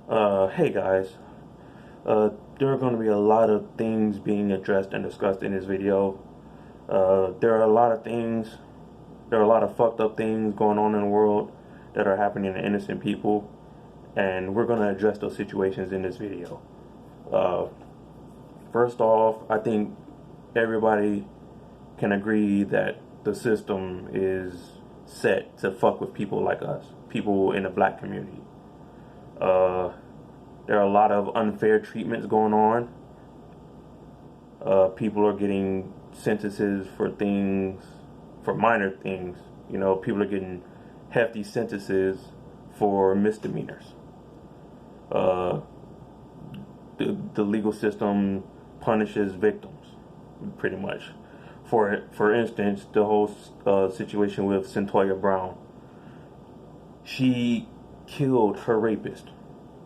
Hey guys, there are going to be a lot of things being addressed and discussed in this video. There are a lot of things, there are a lot of fucked up things going on in the world that are happening to innocent people, and we're going to address those situations in this video. Uh, First off, I think everybody can agree that the system is set to fuck with people like us, people in the black community. Uh, there are a lot of unfair treatments going on. People are getting sentences for things, for minor things. You know, people are getting hefty sentences for misdemeanors. Uh, the legal system punishes victims, pretty much. For instance, the whole situation with Centoya Brown. She killed her rapist.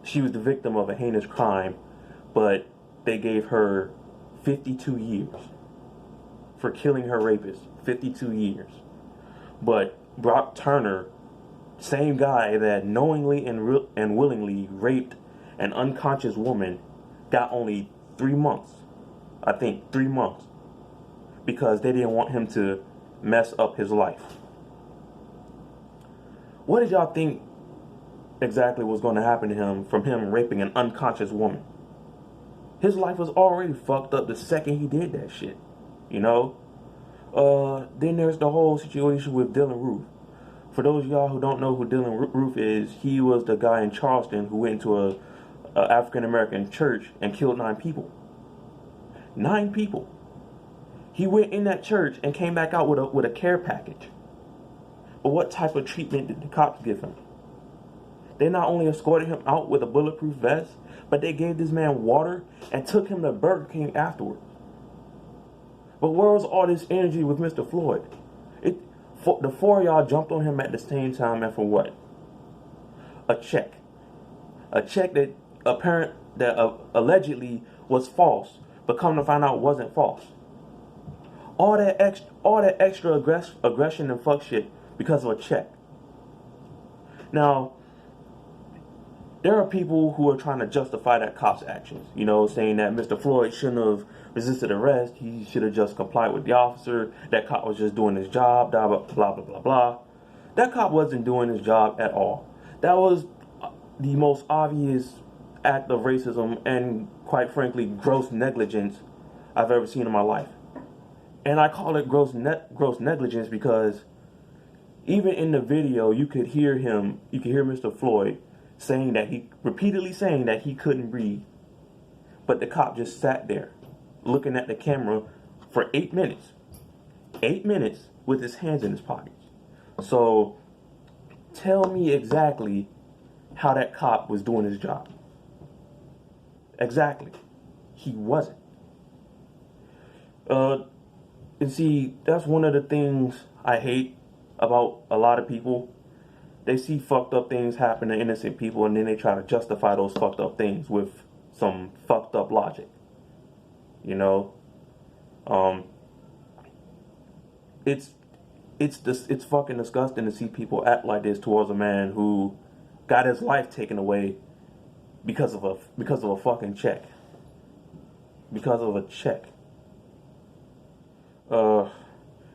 She was the victim of a heinous crime, but they gave her 52 years for killing her rapist. 52 years. But Brock Turner, same guy that knowingly and willingly raped an unconscious woman, got only 3 months. I think 3 months. Because they didn't want him to mess up his life. What did y'all think exactly was going to happen to him from him raping an unconscious woman? His life was already fucked up the second he did that shit. You know? Then there's the whole situation with Dylan Roof. For those of y'all who don't know who Dylan Roof is, he was the guy in Charleston who went into a African American church and killed 9 people. 9 people. He went in that church and came back out with a care package. But what type of treatment did the cops give him? They not only escorted him out with a bulletproof vest, but they gave this man water and took him to Burger King afterwards. But where was all this energy with Mr. Floyd? The 4 of y'all jumped on him at the same time, and for what? A check. A check that allegedly was false, but come to find out wasn't false. All that extra aggression and fuck shit because of a check. Now, there are people who are trying to justify that cop's actions. You know, saying that Mr. Floyd shouldn't have resisted arrest. He should have just complied with the officer. That cop was just doing his job, blah, blah, blah, blah, blah, blah. That cop wasn't doing his job at all. That was the most obvious act of racism and, quite frankly, gross negligence I've ever seen in my life. And I call it gross negligence because even in the video, you could hear Mr. Floyd repeatedly saying that he couldn't breathe. But the cop just sat there looking at the camera for 8 minutes. 8 minutes with his hands in his pockets. So tell me exactly how that cop was doing his job. Exactly. He wasn't. And see, that's one of the things I hate about a lot of people. They see fucked up things happen to innocent people, and then they try to justify those fucked up things with some fucked up logic. You know? It's fucking disgusting to see people act like this towards a man who got his life taken away because of a fucking check. Because of a check. And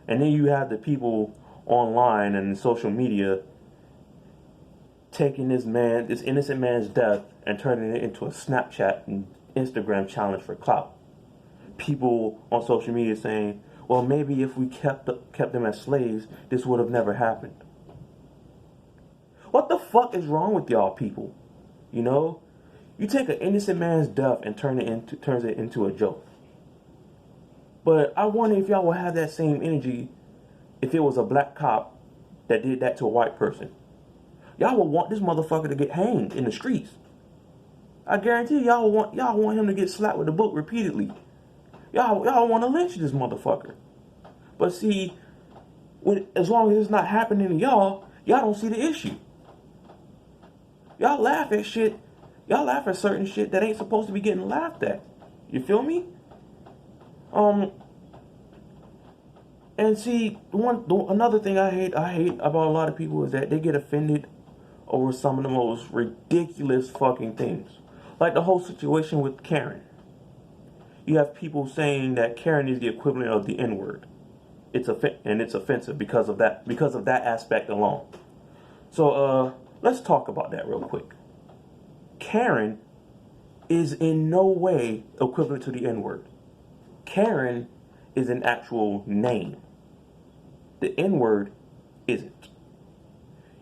then you have the people online and social media taking this innocent man's death and turning it into a Snapchat and Instagram challenge for clout. People on social media saying, well, maybe if we kept them as slaves, this would have never happened. What the fuck is wrong with y'all people? You know? You take an innocent man's death and turns it into a joke. But I wonder if y'all will have that same energy if it was a black cop that did that to a white person. Y'all will want this motherfucker to get hanged in the streets. I guarantee y'all want him to get slapped with a book repeatedly. Y'all want to lynch this motherfucker. But see, as long as it's not happening to y'all don't see the issue. Y'all laugh at shit. Y'all laugh at certain shit that ain't supposed to be getting laughed at. You feel me? And see, another thing I hate about a lot of people is that they get offended over some of the most ridiculous fucking things. Like the whole situation with Karen. You have people saying that Karen is the equivalent of the N-word. It's offensive because of that aspect alone. So let's talk about that real quick. Karen is in no way equivalent to the N-word. Karen is an actual name. The N-word isn't.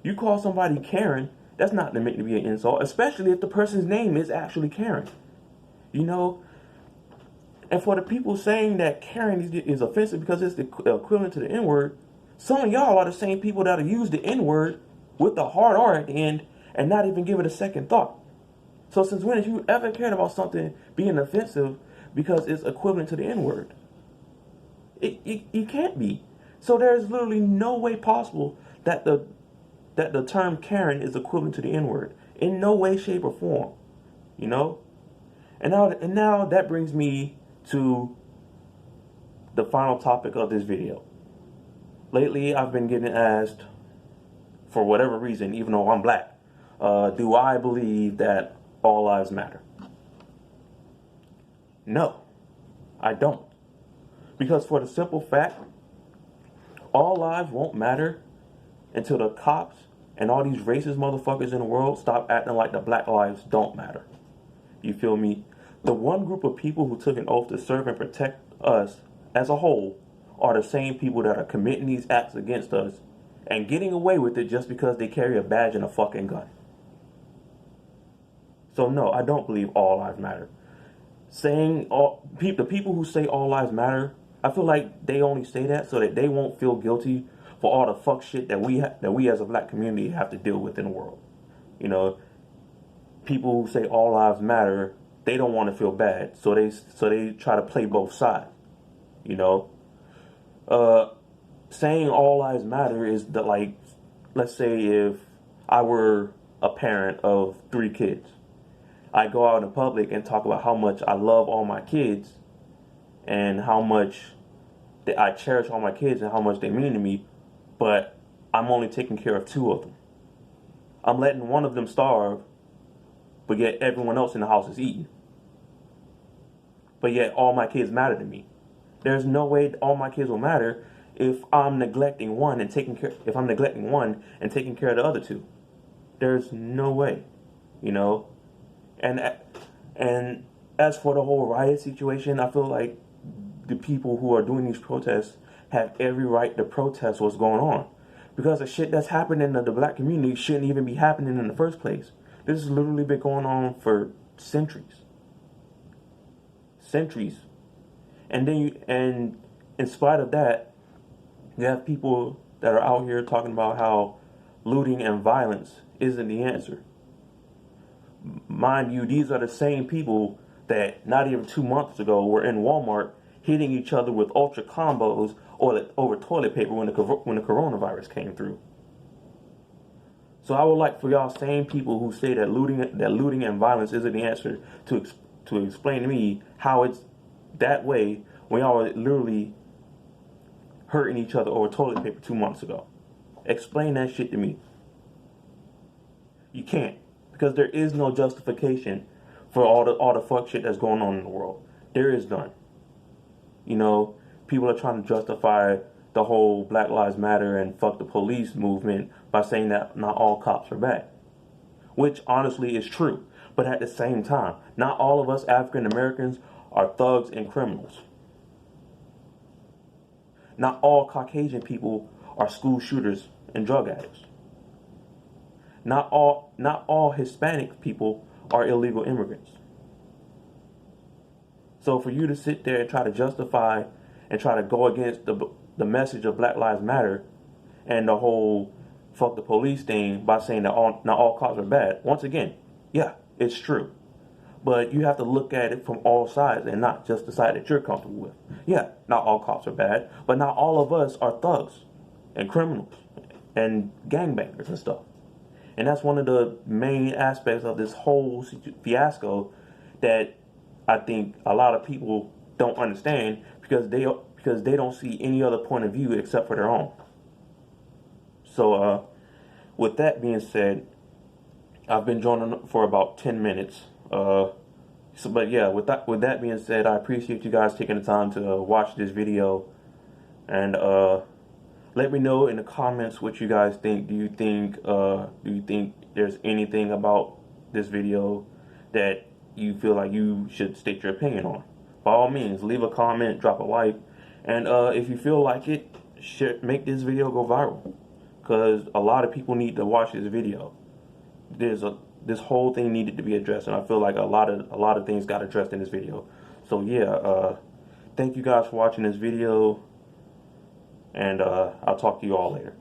You call somebody Karen, that's not meant to be an insult, especially if the person's name is actually Karen. You know? And for the people saying that Karen is offensive because it's the equivalent to the N-word, some of y'all are the same people that'll use the N-word with the hard R at the end and not even give it a second thought. So since when have you ever cared about something being offensive because it's equivalent to the N-word? It can't be. So there's literally no way possible that the term Karen is equivalent to the N-word. In no way, shape, or form. You know? And now that brings me to the final topic of this video. Lately, I've been getting asked, for whatever reason, even though I'm black, do I believe that all lives matter? No, I don't. Because for the simple fact, all lives won't matter until the cops and all these racist motherfuckers in the world stop acting like the black lives don't matter. You feel me? The one group of people who took an oath to serve and protect us as a whole are the same people that are committing these acts against us and getting away with it just because they carry a badge and a fucking gun. So no, I don't believe all lives matter. The people who say all lives matter, I feel like they only say that so that they won't feel guilty for all the fuck shit that we as a black community have to deal with in the world. You know, people who say all lives matter, they don't want to feel bad, so they try to play both sides. You know, saying all lives matter is that, like, let's say if I were a parent of 3 kids, I go out in public and talk about how much I love all my kids and how much that I cherish all my kids and how much they mean to me, but I'm only taking care of 2 of them. I'm letting one of them starve, but yet everyone else in the house is eating. But yet all my kids matter to me. There's no way all my kids will matter if I'm neglecting one and taking care of the other 2. There's no way, you know. And as for the whole riot situation, I feel like the people who are doing these protests have every right to protest what's going on, because the shit that's happening in the black community shouldn't even be happening in the first place. This has literally been going on for centuries. And then in spite of that, you have people that are out here talking about how looting and violence isn't the answer. Mind you, these are the same people that not even 2 months ago were in Walmart hitting each other with ultra combos over toilet paper when the coronavirus came through. So I would like for y'all same people who say that looting and violence isn't the answer to explain to me how it's that way when y'all were literally hurting each other over toilet paper 2 months ago. Explain that shit to me. You can't, because there is no justification for all the fuck shit that's going on in the world. There is none. You know, people are trying to justify the whole Black Lives Matter and fuck the police movement by saying that not all cops are bad, which honestly is true. But at the same time, not all of us African Americans are thugs and criminals. Not all Caucasian people are school shooters and drug addicts. Not all Hispanic people are illegal immigrants. So for you to sit there and try to justify and try to go against the message of Black Lives Matter and the whole fuck the police thing by saying that not all cops are bad, once again, yeah, it's true. But you have to look at it from all sides and not just the side that you're comfortable with. Yeah, not all cops are bad, but not all of us are thugs and criminals and gangbangers and stuff. And that's one of the main aspects of this whole fiasco that I think a lot of people don't understand because they don't see any other point of view except for their own. So with that being said, I've been joining for about 10 minutes. But yeah, with that being said, I appreciate you guys taking the time to watch this video, and let me know in the comments what you guys think. Do you think there's anything about this video that you feel like you should state your opinion on? By all means, leave a comment, drop a like, and if you feel like it, make this video go viral, because a lot of people need to watch this video. This whole thing needed to be addressed, and I feel like a lot of things got addressed in this video. So yeah, thank you guys for watching this video, and I'll talk to you all later.